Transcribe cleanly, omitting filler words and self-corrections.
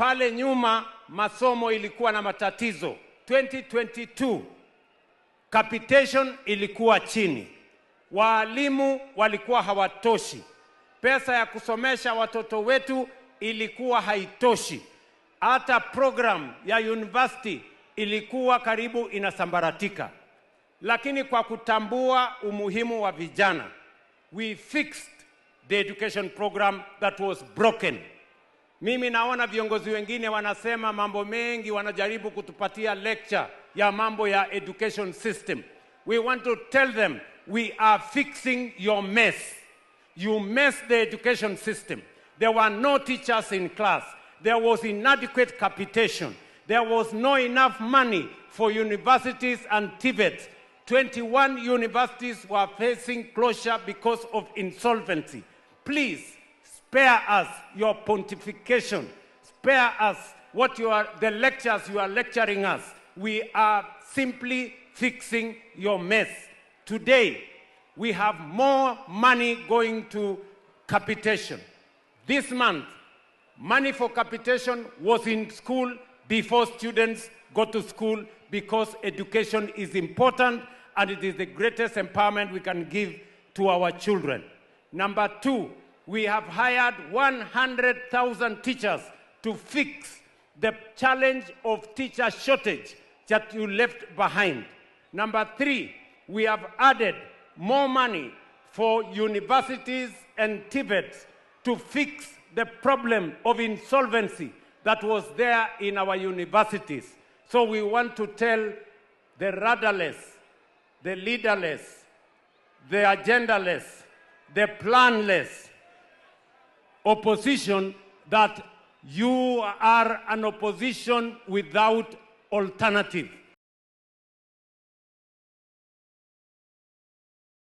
Pale nyuma masomo ilikuwa na matatizo. 2022 capitation ilikuwa chini. Walimu walikuwa hawatoshi. Pesa ya kusomesha watoto wetu ilikuwa haitoshi. Hata program ya university ilikuwa karibu inasambaratika. Lakini kwa kutambua umuhimu wa vijana, we fixed the education program that was broken. Mimi naona viongozi wengine wanasema mambo mengi, wanajaribu kutupatia lecture ya mambo ya education system. We want to tell them, we are fixing your mess. You messed the education system. There were no teachers in class. There was inadequate capitation. There was no enough money for universities and TVETs. 21 universities were facing closure because of insolvency. Please, spare us your pontification. Spare us the lectures you are lecturing us. We are simply fixing your mess. Today, we have more money going to capitation. This month, money for capitation was in school before students go to school, because education is important and it is the greatest empowerment we can give to our children. Number 2, we have hired 100,000 teachers to fix the challenge of teacher shortage that you left behind. Number 3, we have added more money for universities and TVETs to fix the problem of insolvency that was there in our universities. So we want to tell the rudderless, the leaderless, the agendaless, the planless opposition that you are an opposition without alternative.